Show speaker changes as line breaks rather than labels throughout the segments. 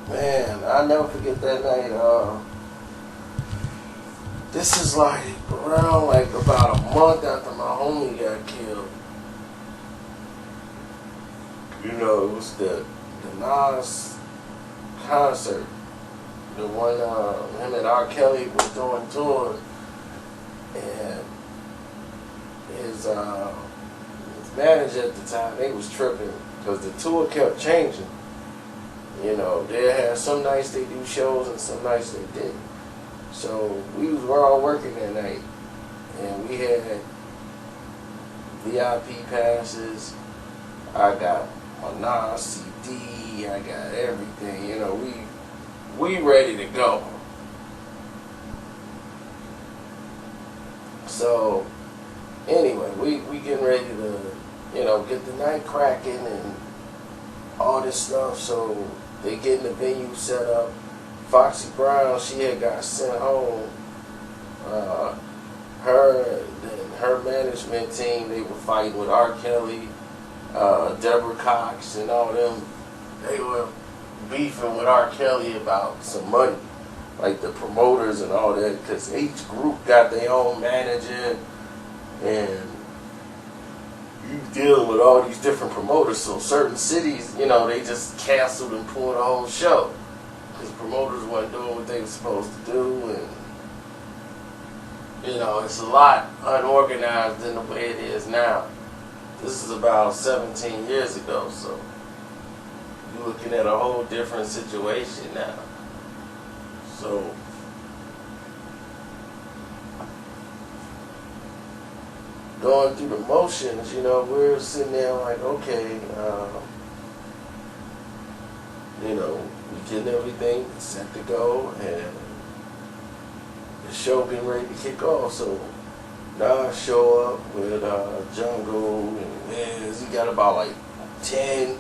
Man, I'll never forget that night. This is like around like about a month after my homie got killed. You know, it was the Nas Concert. The one him and R. Kelly was doing tour, and his manager at the time, they was tripping because the tour kept changing. You know, they had some nights they do shows and some nights they didn't. So were all working that night, and we had VIP passes. I got a Nas CD. I got everything. You know, we ready to go. So anyway, we getting ready to, you know, get the night cracking and all this stuff. So they getting the venue set up. Foxy Brown, she had got sent home. Her management team, they were fighting with R. Kelly, Deborah Cox, and all them. They were beefing with R. Kelly about some money, like the promoters and all that, because each group got their own manager, and you dealing with all these different promoters. So certain cities, you know, they just canceled and pulled the whole show because promoters weren't doing what they were supposed to do, and you know, it's a lot unorganized than the way it is now. This is about 17 years ago, so you're looking at a whole different situation now. So going through the motions, you know, we're sitting there like, okay, you know, we getting everything set to go, and the show getting ready to kick off. So now I show up with Jungle and Wiz. He got about like 10,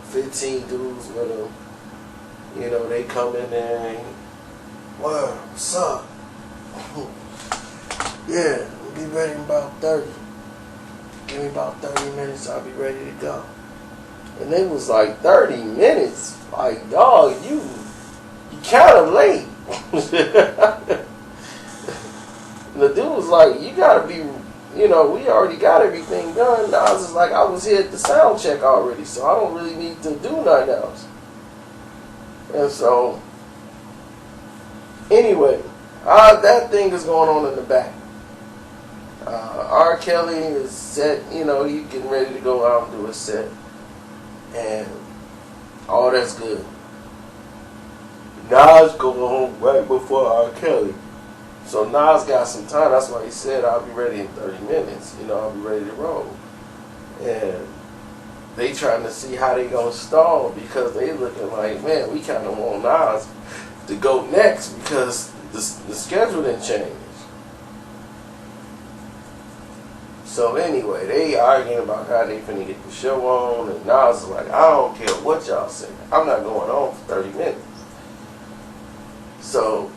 15 dudes with him. You know, they come in there and, what's up? Yeah, we'll be ready in about 30. Give me about 30 minutes, I'll be ready to go. And it was like 30 minutes. Like, dog, you kind of late. The dude was like, you gotta be, you know, we already got everything done. And I was just like, I was here at the sound check already, so I don't really need to do nothing else. And so, anyway, that thing is going on in the back. R. Kelly is set, you know, he's getting ready to go out and do his set. And all that's good. Nas going home right before R. Kelly. So Nas got some time. That's why he said, I'll be ready in 30 minutes. You know, I'll be ready to roll. And they trying to see how they going to stall, because they looking like, man, we kind of want Nas to go next because the schedule didn't change. So anyway, they arguing about how they finna get the show on, and Nas is like, I don't care what y'all say. I'm not going on for 30 minutes. So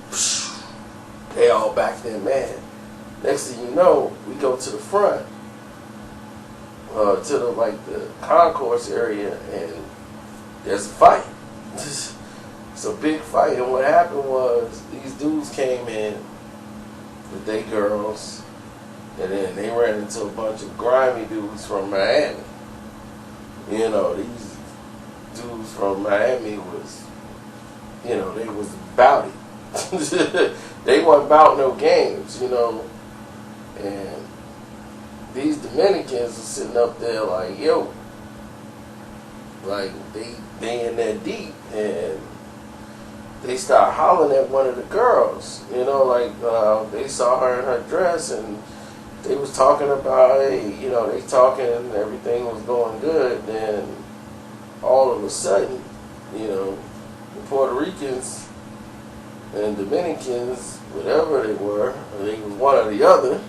they all back there, man. Next thing you know, we go to the front, to the concourse area, and there's a fight. It's a big fight, and what happened was these dudes came in with their girls, and then they ran into a bunch of grimy dudes from Miami. You know, these dudes from Miami was, you know, they was about it. They wasn't about no games, you know. And these Dominicans are sitting up there like, yo, like they in there deep, and they start hollering at one of the girls, you know, like they saw her in her dress, and they was talking about, hey, you know, they talking and everything was going good. Then all of a sudden, you know, the Puerto Ricans and Dominicans, whatever they were, or they was one or the other,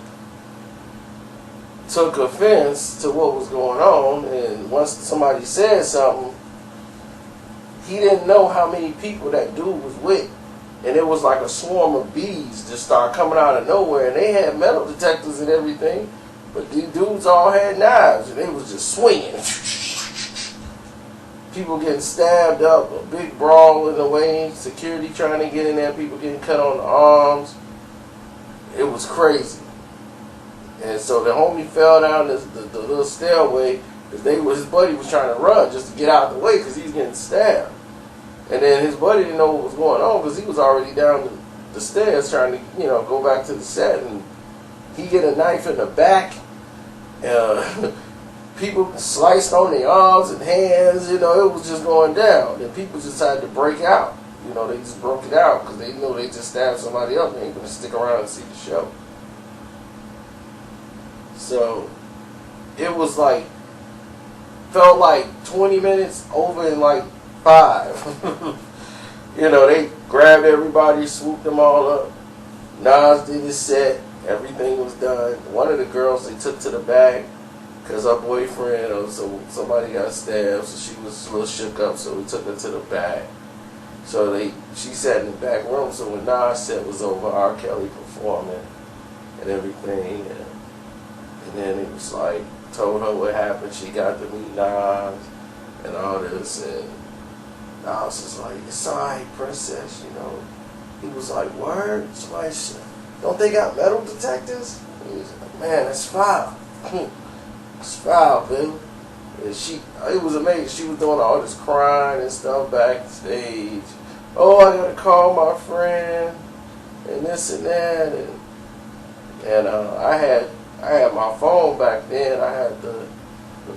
took offense to what was going on. And once somebody said something, he didn't know how many people that dude was with. And it was like a swarm of bees just started coming out of nowhere. And they had metal detectors and everything. But these dudes all had knives. And they was just swinging. people getting stabbed up, a big brawl in the way, security trying to get in there, people getting cut on the arms. It was crazy. And so the homie fell down the little stairway because his buddy was trying to run just to get out of the way because he was getting stabbed. And then his buddy didn't know what was going on because he was already down the stairs trying to, go back to the set. And he get a knife in the back. People sliced on their arms and hands. It was just going down. And people just had to break out. They just broke it out because they knew they just stabbed somebody else. They ain't going to stick around and see the show. So it was felt like 20 minutes over in 5. They grabbed everybody, swooped them all up. Nas did his set. Everything was done. One of the girls they took to the back because her boyfriend or somebody got stabbed, so she was a little shook up, so we took her to the back. So she sat in the back room, so when Nas' set was over, R. Kelly performing and everything. And then it was told her what happened. She got to meet Nas and all this. And Nas was like, it's all right, princess, He was like, word? Somebody said, don't they got metal detectors? He was like, man, that's foul. It's foul, baby. And it was amazing. She was doing all this crying and stuff backstage. Oh, I gotta call my friend and this and that. And I had my phone back then. I had the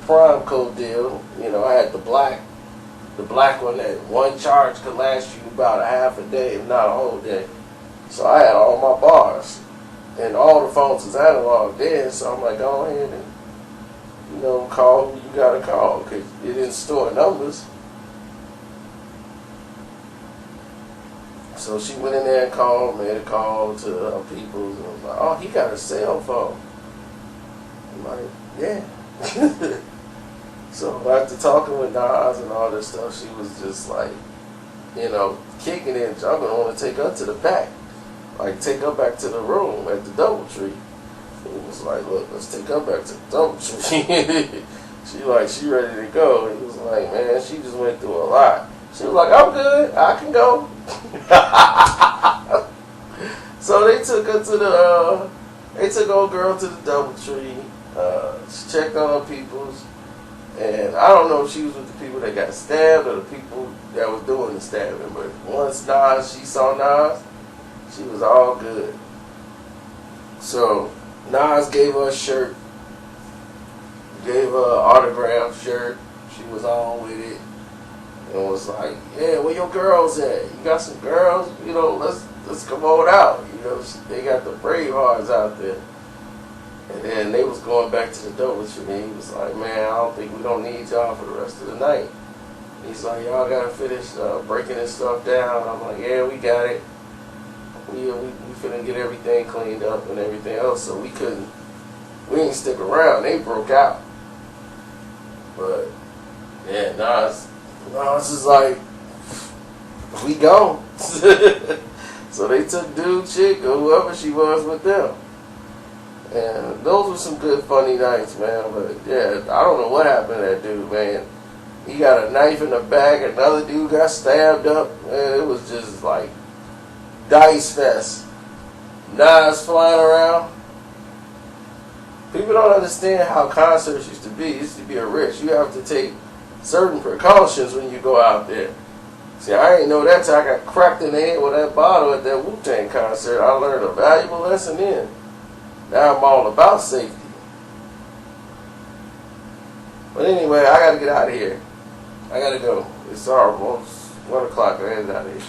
Prime Code deal. I had the black one that one charge could last you about a half a day, if not a whole day. So I had all my bars. And all the phones was analog then, so I'm like, go ahead and, call who you gotta call, because it didn't store numbers. So she went in there and made a call to her people, and I was like, oh, he got a cell phone. I'm like, yeah. So after talking with Nas and all this stuff, she was just kicking it and jumping. I want to take her to the back. Take her back to the room at the DoubleTree. It was like, look, let's take her back to the DoubleTree. She ready to go. He was like, man, she just went through a lot. She was like, I'm good, I can go. So they took her to they took old girl to the DoubleTree. She checked on her peoples. And I don't know if she was with the people that got stabbed or the people that was doing the stabbing. But once she saw Nas, she was all good. So Nas gave her a shirt, gave her an autographed shirt. She was on with it. And was like, yeah, where your girls at? You got some girls? Let's come on out. They got the Bravehearts out there. And then they was going back to the DoubleTree, and he was like, man, I don't think we don't need y'all for the rest of the night. He's like, y'all gotta finish breaking this stuff down. I'm like, yeah, we got it. We finna get everything cleaned up and everything else, so we didn't stick around. They broke out. But yeah, Nas is like, we gone. So they took dude, chick, or whoever she was with them. And those were some good funny nights, man. But yeah, I don't know what happened to that dude, man. He got a knife in the back, another dude got stabbed up. Man, it was just dice fest. Knives flying around. People don't understand how concerts used to be. It used to be a risk. You have to take certain precautions when you go out there. See, I didn't know that till I got cracked in the head with that bottle at that Wu-Tang concert. I learned a valuable lesson then. Now I'm all about safety. But anyway, I gotta get out of here. I gotta go. It's almost 1 o'clock. I gotta get out of here.